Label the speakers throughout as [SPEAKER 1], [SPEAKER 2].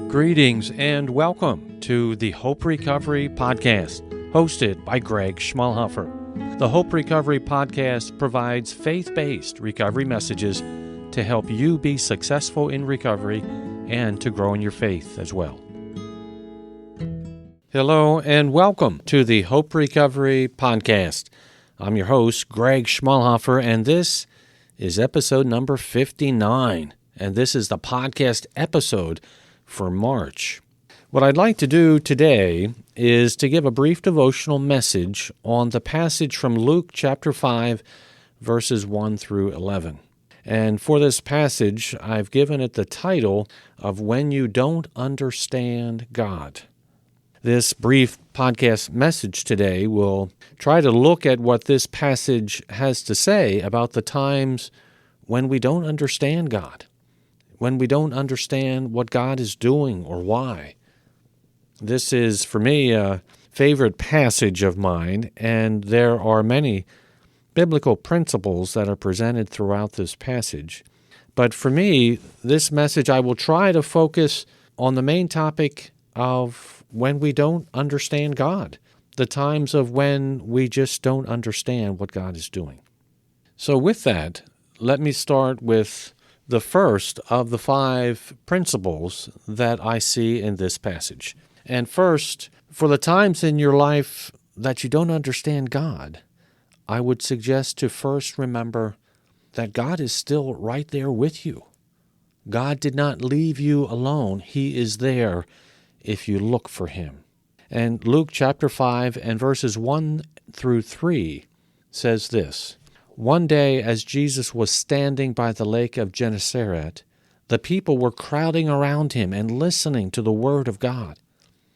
[SPEAKER 1] Greetings and welcome to the Hope Recovery Podcast, hosted by Greg Schmalhofer. The Hope Recovery Podcast provides faith-based recovery messages to help you be successful in recovery and to grow in your faith as well. Hello and welcome to the Hope Recovery Podcast. I'm your host, Greg Schmalhofer, and this is episode number 59, and this is the podcast episode for March. What I'd like to do today is to give a brief devotional message on the passage from Luke chapter 5, verses 1 through 11. And for this passage, I've given it the title of When You Don't Understand God. This brief podcast message today will try to look at what this passage has to say about the times when we don't understand God, when we don't understand what God is doing or why. This is, for me, a favorite passage of mine, and there are many biblical principles that are presented throughout this passage. But for me, this message, I will try to focus on the main topic of when we don't understand God, the times of when we just don't understand what God is doing. So with that, let me start with the first of the 5 principles that I see in this passage. And first, for the times in your life that you don't understand God, I would suggest to first remember that God is still right there with you. God did not leave you alone. He is there if you look for Him. And Luke chapter 5 and verses 1 through 3 says this: One day, as Jesus was standing by the lake of Gennesaret, the people were crowding around him and listening to the word of God.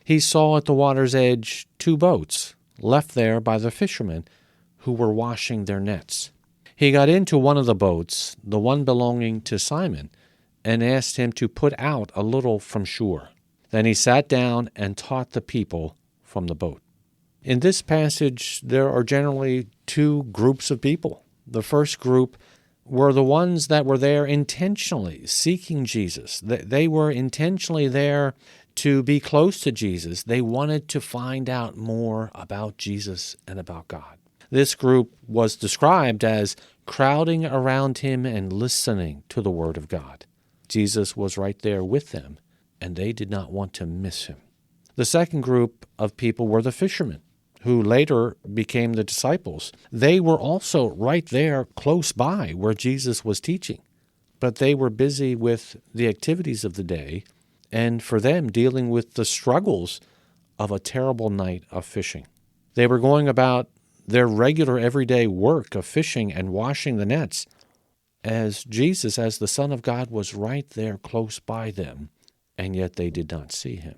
[SPEAKER 1] He saw at the water's edge 2 boats, left there by the fishermen who were washing their nets. He got into one of the boats, the one belonging to Simon, and asked him to put out a little from shore. Then he sat down and taught the people from the boat. In this passage, there are generally 2 groups of people. The first group were the ones that were there intentionally seeking Jesus. They were intentionally there to be close to Jesus. They wanted to find out more about Jesus and about God. This group was described as crowding around him and listening to the word of God. Jesus was right there with them, and they did not want to miss him. The second group of people were the fishermen, who later became the disciples. They were also right there close by where Jesus was teaching, but they were busy with the activities of the day, and for them dealing with the struggles of a terrible night of fishing. They were going about their regular everyday work of fishing and washing the nets, as Jesus, as the Son of God, was right there close by them, and yet they did not see him.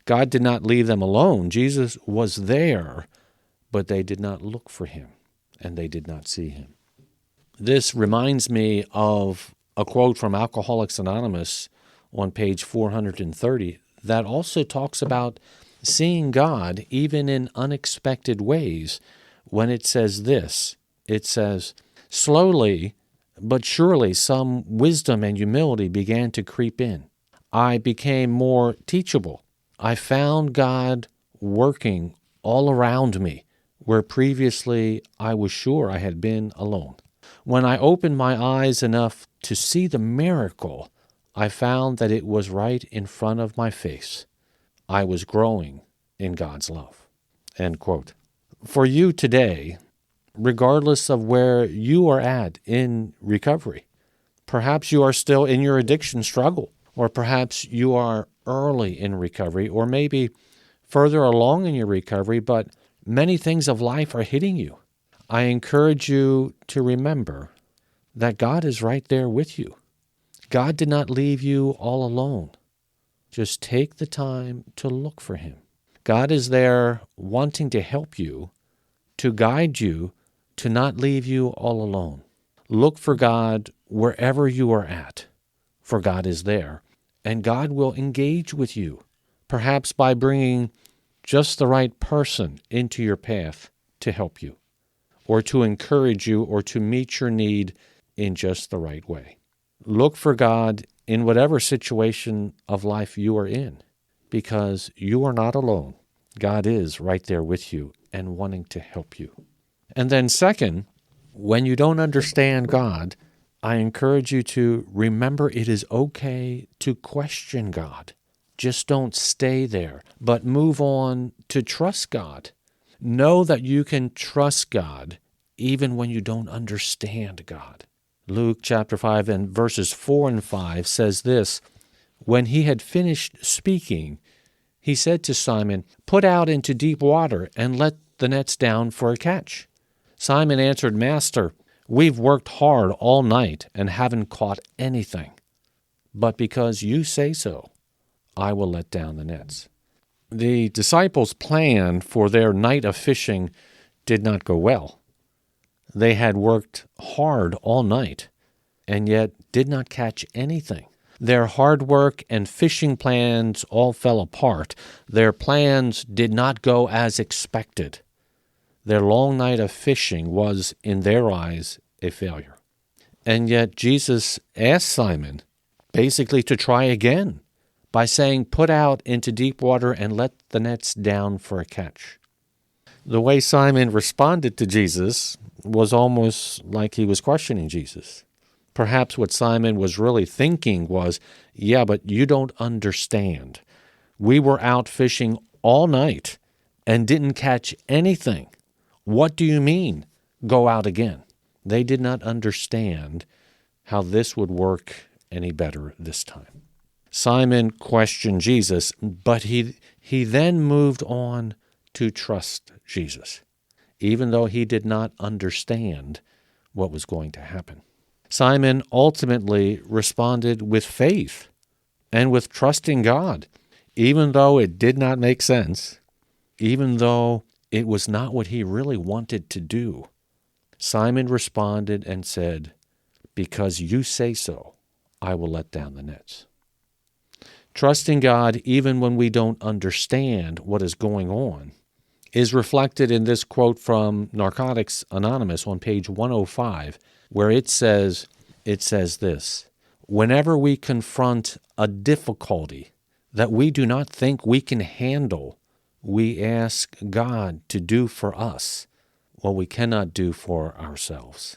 [SPEAKER 1] God did not leave them alone. Jesus was there, but they did not look for him, and they did not see him. This reminds me of a quote from Alcoholics Anonymous on page 430 that also talks about seeing God even in unexpected ways when it says this. It says, "Slowly but surely some wisdom and humility began to creep in. I became more teachable. I found God working all around me, where previously I was sure I had been alone. When I opened my eyes enough to see the miracle, I found that it was right in front of my face. I was growing in God's love." End quote. For you today, regardless of where you are at in recovery, perhaps you are still in your addiction struggle, or perhaps you are early in recovery, or maybe further along in your recovery, but many things of life are hitting you. I encourage you to remember that God is right there with you. God did not leave you all alone. Just take the time to look for him. God is there wanting to help you, to guide you, to not leave you all alone. Look for God wherever you are at, for God is there, and God will engage with you, perhaps by bringing just the right person into your path to help you, or to encourage you, or to meet your need in just the right way. Look for God in whatever situation of life you are in, because you are not alone. God is right there with you and wanting to help you. And then second, when you don't understand God, I encourage you to remember it is okay to question God. Just don't stay there, but move on to trust God. Know that you can trust God even when you don't understand God. Luke chapter 5 and verses 4 and 5 says this, "When he had finished speaking, he said to Simon, 'Put out into deep water and let the nets down for a catch.' Simon answered, 'Master, we've worked hard all night and haven't caught anything. But because you say so, I will let down the nets.'" The disciples' plan for their night of fishing did not go well. They had worked hard all night and yet did not catch anything. Their hard work and fishing plans all fell apart. Their plans did not go as expected. Their long night of fishing was, in their eyes, a failure. And yet Jesus asked Simon basically to try again by saying, "Put out into deep water and let the nets down for a catch." The way Simon responded to Jesus was almost like he was questioning Jesus. Perhaps what Simon was really thinking was, "Yeah, but you don't understand. We were out fishing all night and didn't catch anything. What do you mean, go out again?" They did not understand how this would work any better this time. Simon questioned Jesus, but he then moved on to trust Jesus, even though he did not understand what was going to happen. Simon ultimately responded with faith and with trusting God, even though it did not make sense, even though it was not what he really wanted to do. Simon responded and said, "Because you say so, I will let down the nets." Trusting God even when we don't understand what is going on is reflected in this quote from Narcotics Anonymous on page 105, where it says this, "Whenever we confront a difficulty that we do not think we can handle, we ask God to do for us what we cannot do for ourselves."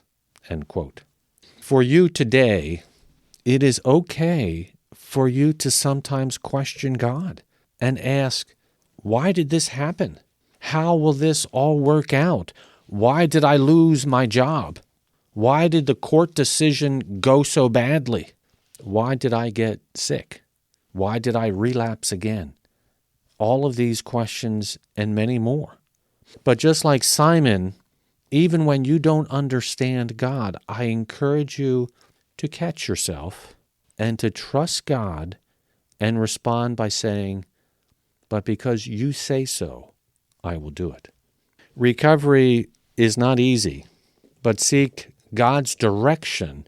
[SPEAKER 1] End quote. For you today, it is okay for you to sometimes question God and ask, why did this happen? How will this all work out? Why did I lose my job? Why did the court decision go so badly? Why did I get sick? Why did I relapse again? All of these questions and many more. But just like Simon, even when you don't understand God, I encourage you to catch yourself and to trust God and respond by saying, "But because you say so, I will do it." Recovery is not easy, but seek God's direction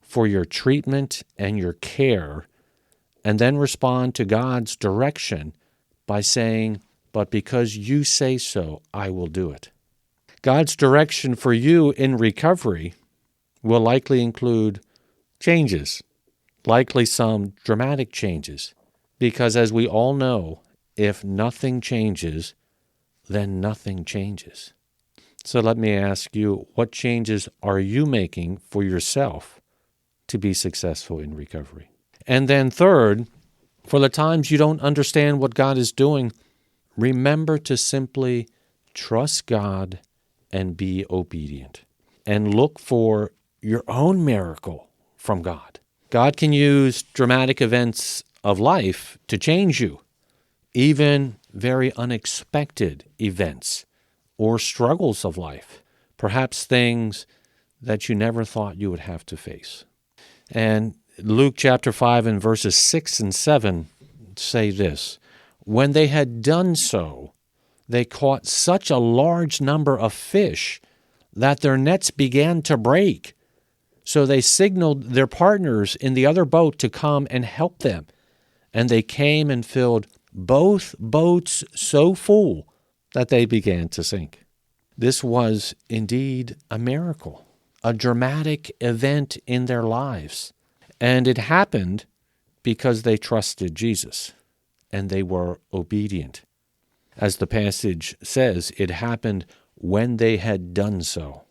[SPEAKER 1] for your treatment and your care, and then respond to God's direction by saying, "But because you say so, I will do it." God's direction for you in recovery will likely include changes, likely some dramatic changes, because as we all know, if nothing changes, then nothing changes. So let me ask you, what changes are you making for yourself to be successful in recovery? And then third, for the times you don't understand what God is doing, remember to simply trust God and be obedient, and look for your own miracle from God. God can use dramatic events of life to change you, even very unexpected events or struggles of life, perhaps things that you never thought you would have to face. And Luke chapter 5 and verses 6 and 7 say this, "When they had done so, they caught such a large number of fish that their nets began to break. So they signaled their partners in the other boat to come and help them. And they came and filled both boats so full that they began to sink." This was indeed a miracle, a dramatic event in their lives. And it happened because they trusted Jesus and they were obedient. As the passage says, it happened when they had done so.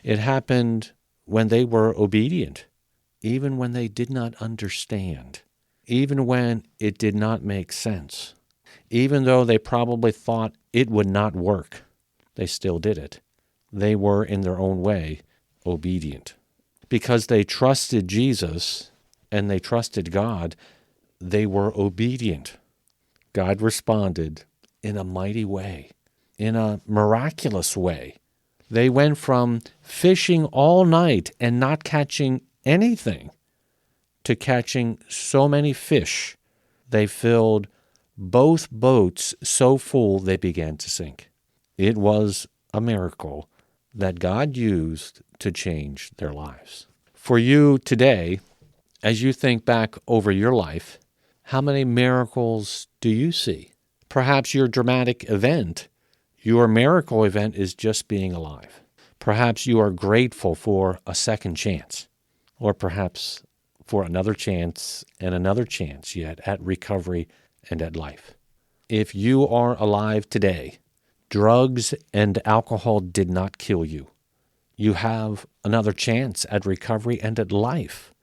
[SPEAKER 1] It happened when they were obedient, even when they did not understand, even when it did not make sense. Even though they probably thought it would not work, they still did it. They were, in their own way, obedient. Because they trusted Jesus and they trusted God, they were obedient. God responded in a mighty way, in a miraculous way. They went from fishing all night and not catching anything to catching so many fish. They filled both boats so full they began to sink. It was a miracle that God used to change their lives. For you today, as you think back over your life, how many miracles do you see? Perhaps your dramatic event, your miracle event is just being alive. Perhaps you are grateful for a second chance, or perhaps for another chance and another chance yet at recovery and at life. If you are alive today, drugs and alcohol did not kill you. You have another chance at recovery and at life.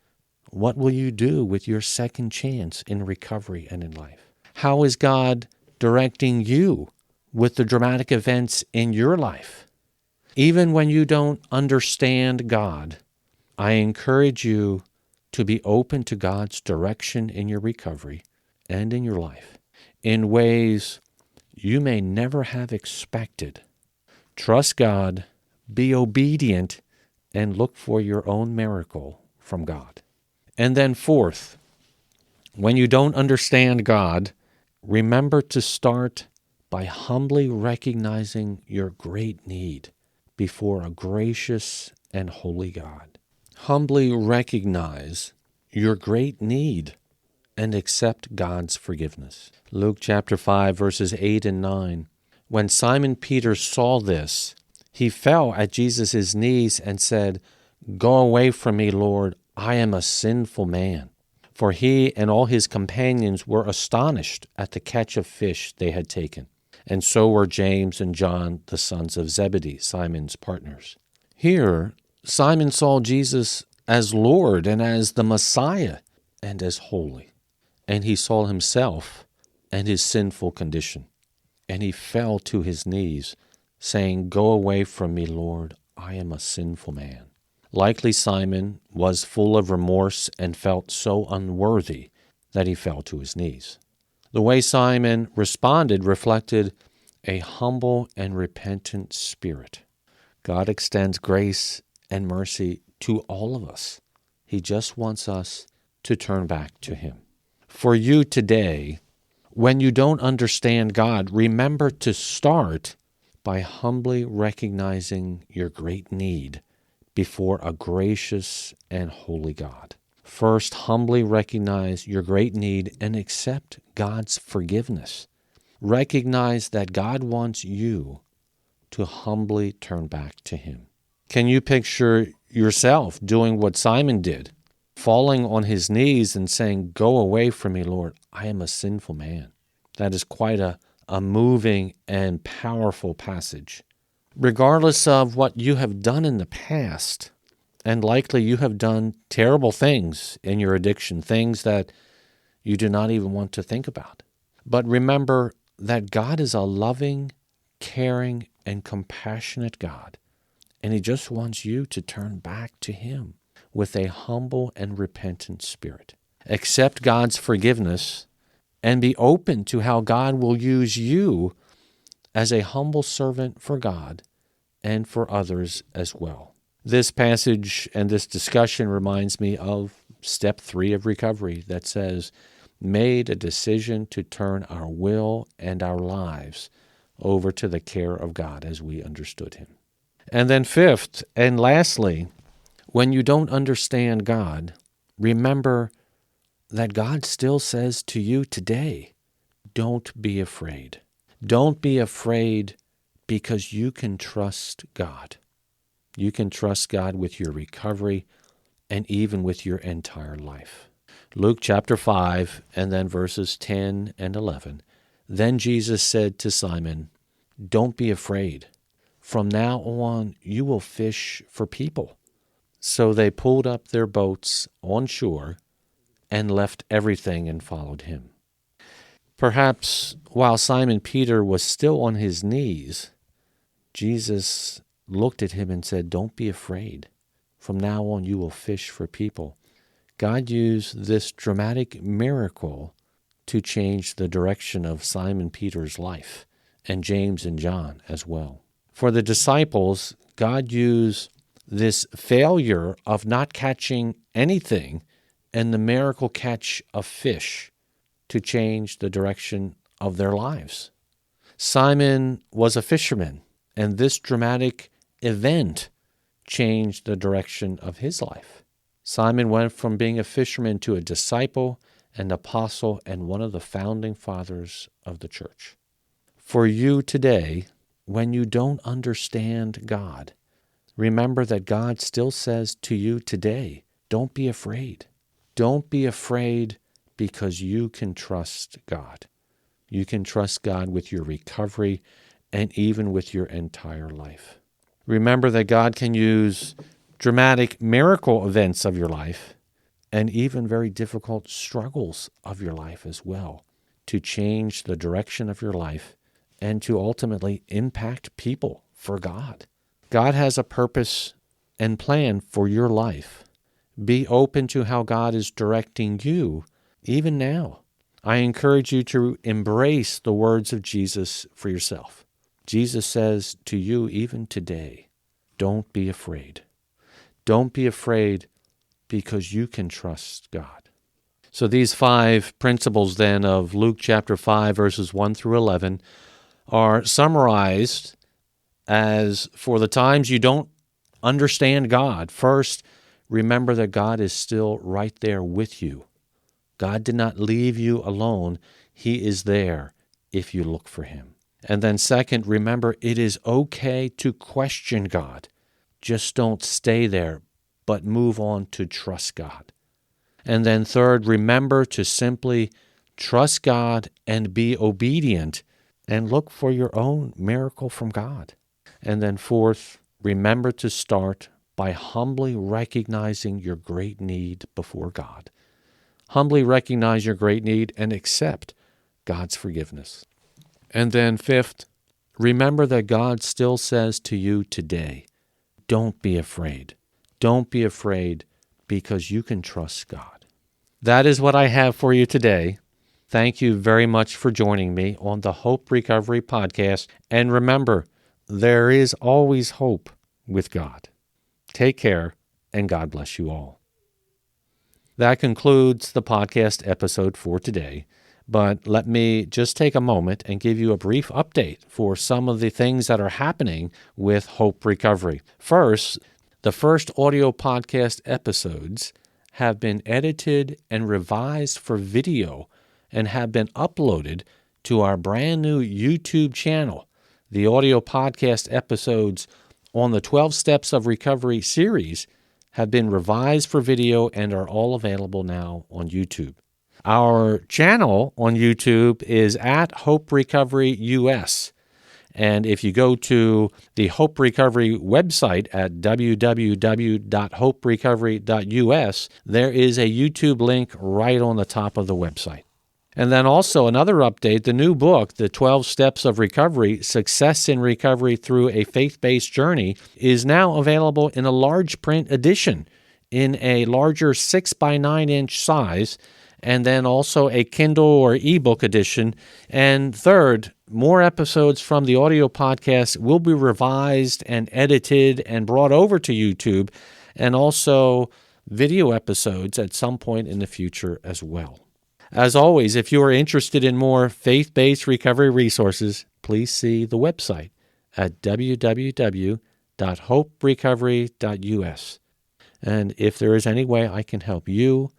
[SPEAKER 1] What will you do with your second chance in recovery and in life? How is God directing you with the dramatic events in your life? Even when you don't understand God, I encourage you to be open to God's direction in your recovery and in your life in ways you may never have expected. Trust God, be obedient, and look for your own miracle from God. And then fourth, when you don't understand God, remember to start by humbly recognizing your great need before a gracious and holy God. Humbly recognize your great need and accept God's forgiveness. Luke chapter 5, verses 8 and 9. When Simon Peter saw this, he fell at Jesus' knees and said, "Go away from me, Lord, I am a sinful man." For he and all his companions were astonished at the catch of fish they had taken. And so were James and John, the sons of Zebedee, Simon's partners. Here, Simon saw Jesus as Lord and as the Messiah and as holy. And he saw himself and his sinful condition. And he fell to his knees, saying, "Go away from me, Lord, I am a sinful man." Likely Simon was full of remorse and felt so unworthy that he fell to his knees. The way Simon responded reflected a humble and repentant spirit. God extends grace and mercy to all of us. He just wants us to turn back to him. For you today, when you don't understand God, remember to start by humbly recognizing your great need before a gracious and holy God. First, humbly recognize your great need and accept God's forgiveness. Recognize that God wants you to humbly turn back to him. Can you picture yourself doing what Simon did, falling on his knees and saying, "Go away from me, Lord, I am a sinful man"? That is quite a moving and powerful passage. Regardless of what you have done in the past, and likely you have done terrible things in your addiction, things that you do not even want to think about. But remember that God is a loving, caring, and compassionate God, and he just wants you to turn back to him with a humble and repentant spirit. Accept God's forgiveness and be open to how God will use you as a humble servant for God and for others as well. This passage and this discussion reminds me of step 3 of recovery that says, made a decision to turn our will and our lives over to the care of God as we understood him. And then fifth and lastly, when you don't understand God, remember that God still says to you today, don't be afraid. Don't be afraid because you can trust God. You can trust God with your recovery and even with your entire life. Luke chapter 5, and then verses 10 and 11. Then Jesus said to Simon, "Don't be afraid. From now on, you will fish for people." So they pulled up their boats on shore and left everything and followed him. Perhaps while Simon Peter was still on his knees, Jesus looked at him and said, "Don't be afraid. From now on, you will fish for people." God used this dramatic miracle to change the direction of Simon Peter's life, and James and John as well. For the disciples, God used this failure of not catching anything and the miracle catch of fish to change the direction of their lives. Simon was a fisherman, and this dramatic event changed the direction of his life. Simon went from being a fisherman to a disciple, an apostle, and one of the founding fathers of the church. For you today, when you don't understand God, remember that God still says to you today, don't be afraid. Don't be afraid because you can trust God. You can trust God with your recovery and even with your entire life. Remember that God can use dramatic miracle events of your life and even very difficult struggles of your life as well to change the direction of your life and to ultimately impact people for God. God has a purpose and plan for your life. Be open to how God is directing you even now. I encourage you to embrace the words of Jesus for yourself. Jesus says to you even today, don't be afraid. Don't be afraid because you can trust God. So these 5 principles then of Luke chapter 5, verses 1 through 11 are summarized as for the times you don't understand God. First, remember that God is still right there with you. God did not leave you alone. He is there if you look for him. And then second, remember it is okay to question God. Just don't stay there, but move on to trust God. And then third, remember to simply trust God and be obedient and look for your own miracle from God. And then fourth, remember to start by humbly recognizing your great need before God. Humbly recognize your great need and accept God's forgiveness. And then fifth, remember that God still says to you today, don't be afraid. Don't be afraid because you can trust God. That is what I have for you today. Thank you very much for joining me on the Hope Recovery Podcast. And remember, there is always hope with God. Take care, and God bless you all. That concludes the podcast episode for today. But let me just take a moment and give you a brief update for some of the things that are happening with Hope Recovery. First, the first audio podcast episodes have been edited and revised for video and have been uploaded to our brand new YouTube channel. The audio podcast episodes on the 12 Steps of Recovery series have been revised for video and are all available now on YouTube. Our channel on YouTube is at HopeRecoveryUs. And if you go to the Hope Recovery website at www.hoperecovery.us, there is a YouTube link right on the top of the website. And then also another update, the new book, The 12 Steps of Recovery, Success in Recovery Through a Faith-Based Journey, is now available in a large print edition in a larger 6x9-inch size, and then also a Kindle or ebook edition. And third, more episodes from the audio podcast will be revised and edited and brought over to YouTube, and also video episodes at some point in the future as well. As always, if you are interested in more faith-based recovery resources, please see the website at www.hoperecovery.us. And if there is any way I can help you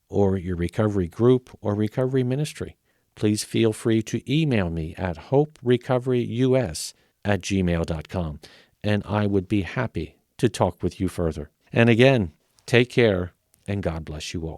[SPEAKER 1] or your recovery group or recovery ministry, please feel free to email me at HopeRecoveryUs@gmail.com, and I would be happy to talk with you further. And again, take care, and God bless you all.